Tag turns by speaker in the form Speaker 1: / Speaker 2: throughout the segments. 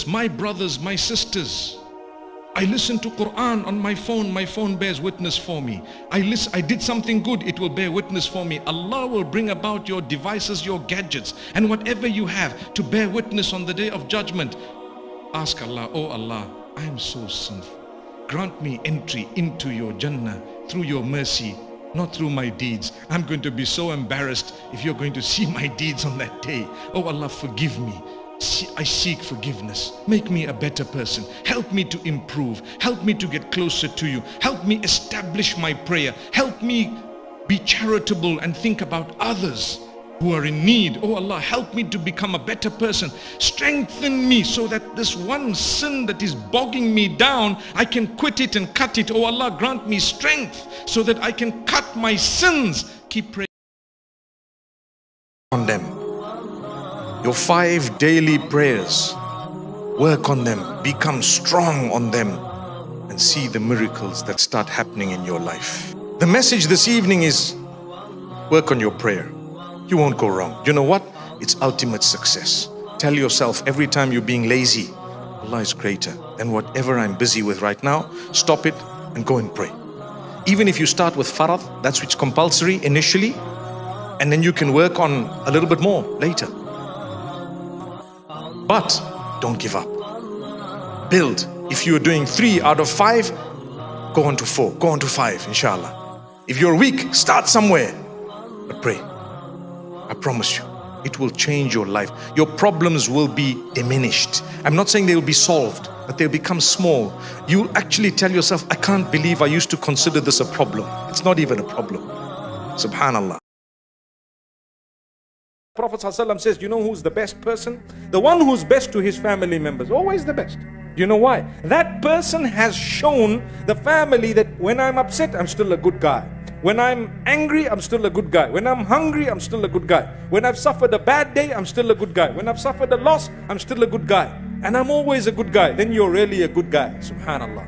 Speaker 1: witness, my brothers, my sisters. I listen to Quran on my phone bears witness for me. I did something good, it will bear witness for me. Allah will bring about your devices, your gadgets, and whatever you have to bear witness on the day of judgment. Ask Allah, oh Allah, I am so sinful. Grant me entry into your Jannah through your mercy, not through my deeds. I'm going to be so embarrassed if you're going to see my deeds on that day. Oh Allah, forgive me. I seek forgiveness. Make me a better person. Help me to improve. Help me to get closer to you. Help me establish my prayer. Help me be charitable and think about others who are in need. Oh Allah, help me to become a better person. Strengthen me so that this one sin that is bogging me down, I can quit it and cut it. Oh Allah, grant me strength so that I can cut my sins. Keep praying on them. Your 5 daily prayers, work on them, become strong on them, and see the miracles that start happening in your life. The message this evening is, work on your prayer. You won't go wrong. You know what? It's ultimate success. Tell yourself every time you're being lazy, Allah is greater than whatever I'm busy with right now. Stop it and go and pray. Even if you start with farad, that's which compulsory initially, and then you can work on a little bit more later. But don't give up. Build. If you're doing 3 out of 5, go on to 4, go on to 5, inshallah. If you're weak, start somewhere, but pray. I promise you, it will change your life. Your problems will be diminished. I'm not saying they will be solved, but they'll become small. You'll actually tell yourself, I can't believe I used to consider this a problem. It's not even a problem. Subhanallah.
Speaker 2: Prophet ﷺ says, you know who's the best person? The one who's best to his family members, always the best. You know why? That person has shown the family that when I'm upset, I'm still a good guy. When I'm angry, I'm still a good guy. When I'm hungry, I'm still a good guy. When I've suffered a bad day, I'm still a good guy. When I've suffered a loss, I'm still a good guy. And I'm always a good guy. Then you're really a good guy. Subhanallah.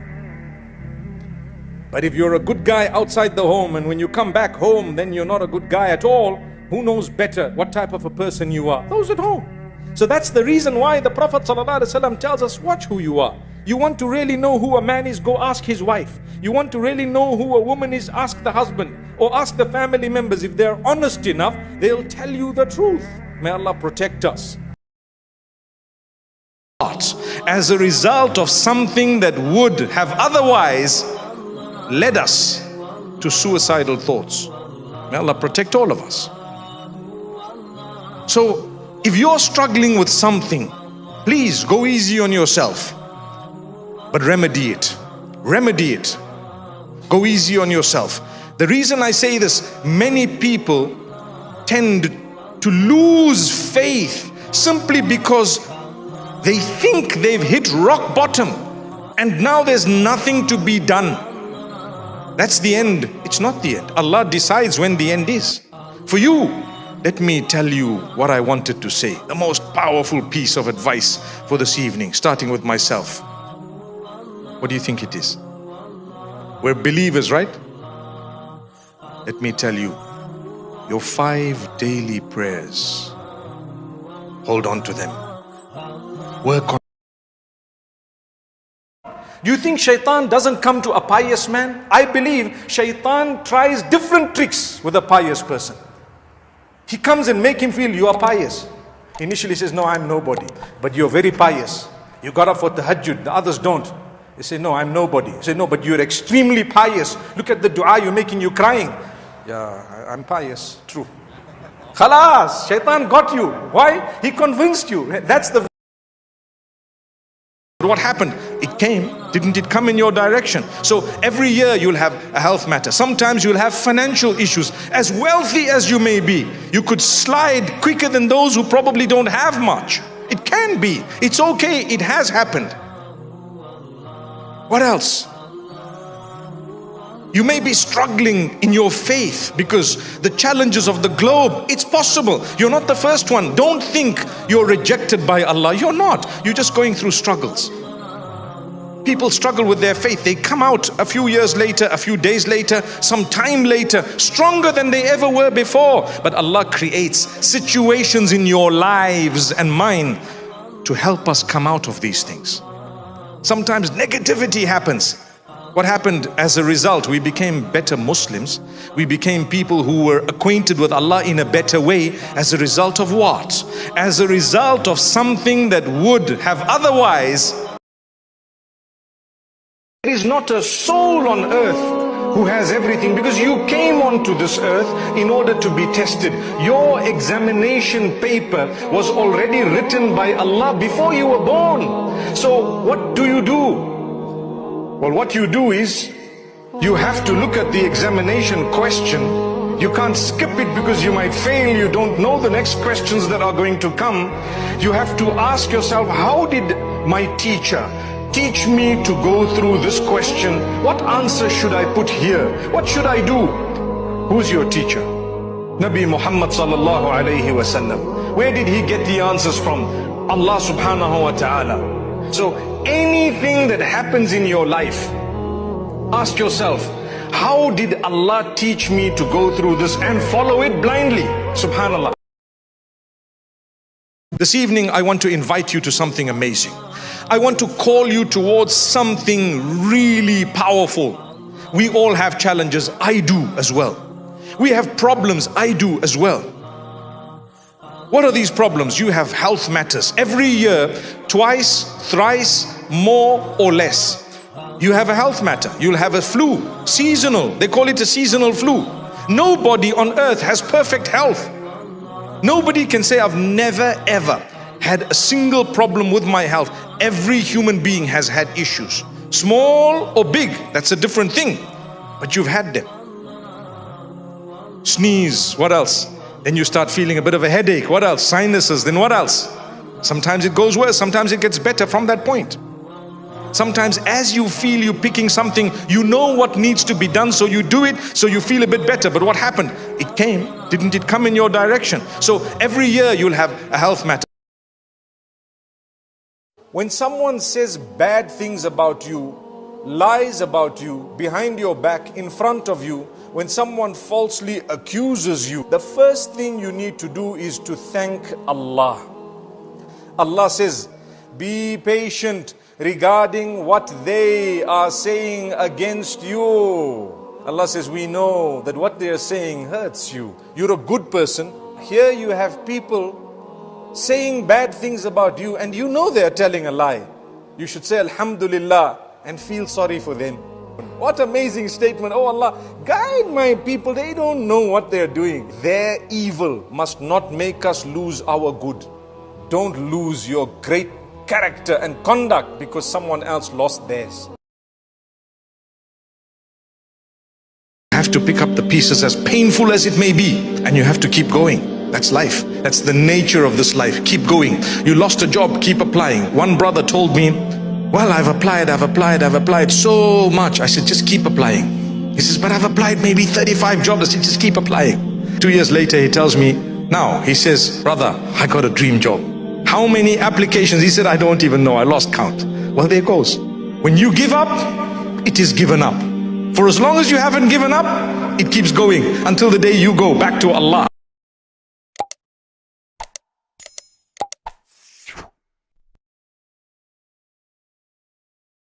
Speaker 2: But if you're a good guy outside the home, and when you come back home, then you're not a good guy at all, who knows better what type of a person you are? Those at home. So that's the reason why the Prophet ﷺ tells us, watch who you are. You want to really know who a man is, go ask his wife. You want to really know who a woman is, ask the husband or ask the family members. If they're honest enough, they'll tell you the truth. May Allah protect us.
Speaker 3: As a result of something that would have otherwise led us to suicidal thoughts. May Allah protect all of us. So if you're struggling with something, please go easy on yourself, but remedy it. Remedy it. Go easy on yourself. The reason I say this, many people tend to lose faith simply because they think they've hit rock bottom and now there's nothing to be done. That's the end. It's not the end. Allah decides when the end is. For you, let me tell you what I wanted to say. The most powerful piece of advice for this evening, starting with myself. What do you think it is? We're believers, right? Let me tell you, your 5 daily prayers, hold on to them. Work on.
Speaker 2: Do you think shaitan doesn't come to a pious man? I believe shaitan tries different tricks with a pious person. He comes and make him feel you are pious. Initially he says, no, I'm nobody. But you're very pious. You got up for tahajjud, the others don't. They say, no, I'm nobody. They say, no, but you're extremely pious. Look at the dua you're making, you crying. Yeah, I'm pious. True. Khalas, shaitan got you. Why? He convinced you. That's the...
Speaker 3: What happened? It came. Didn't it come in your direction? So every year you'll have a health matter. Sometimes you'll have financial issues. As wealthy as you may be, you could slide quicker than those who probably don't have much. It can be. It's okay. It has happened. What else? You may be struggling in your faith because the challenges of the globe, it's possible. You're not the first one. Don't think you're rejected by Allah. You're not. You're just going through struggles. People struggle with their faith. They come out a few years later, a few days later, some time later, stronger than they ever were before. But Allah creates situations in your lives and mine to help us come out of these things. Sometimes negativity happens. What happened as a result? We became better Muslims. We became people who were acquainted with Allah in a better way. As a result of what? As a result of something that would have otherwise. There is not a soul on earth who has everything, because you came onto this earth in order to be tested. Your examination paper was already written by Allah before you were born. So what do? Well, what you do is, you have to look at the examination question. You can't skip it because you might fail. You don't know the next questions that are going to come. You have to ask yourself, how did my teacher teach me to go through this question? What answer should I put here? What should I do? Who's your teacher? Nabi Muhammad sallallahu alayhi wasallam. Where did he get the answers from? Allah subhanahu wa ta'ala. So anything that happens in your life, ask yourself, how did Allah teach me to go through this, and follow it blindly? Subhanallah.
Speaker 1: This evening I want to invite you to something amazing. I want to call you towards something really powerful. We all have challenges. I do as well. We have problems. I do as well. What are these problems? You have health matters. Every year, twice, thrice, more or less, you have a health matter. You'll have a flu, seasonal. They call it a seasonal flu. Nobody on earth has perfect health. Nobody can say, I've never ever had a single problem with my health. Every human being has had issues. Small or big, that's a different thing. But you've had them. Sneeze, what else? Then you start feeling a bit of a headache. What else? Sinuses, then what else? Sometimes it goes worse, sometimes it gets better from that point. Sometimes as you feel you're picking something, you know what needs to be done, so you do it, so you feel a bit better. But what happened? It came. Didn't it come in your direction? So every year you'll have a health matter.
Speaker 2: When someone says bad things about you, lies about you, behind your back, in front of you, when someone falsely accuses you, the first thing you need to do is to thank Allah. Allah says, be patient regarding what they are saying against you. Allah says, we know that what they are saying hurts you. You're a good person. Here you have people saying bad things about you, and you know they are telling a lie. You should say Alhamdulillah and feel sorry for them. What amazing statement. Oh Allah, guide my people. They don't know what they're doing. Their evil must not make us lose our good. Don't lose your great character and conduct because someone else lost theirs.
Speaker 1: You have to pick up the pieces, as painful as it may be, and you have to keep going. That's life. That's the nature of this life. Keep going. You lost a job, keep applying. One brother told me, well, I've applied so much. I said, just keep applying. He says, but I've applied maybe 35 jobs. I said, just keep applying. 2 years later, he tells me, now, he says, brother, I got a dream job. How many applications? He said, I don't even know. I lost count. Well, there goes. When you give up, it is given up. For as long as you haven't given up, it keeps going until the day you go back to Allah.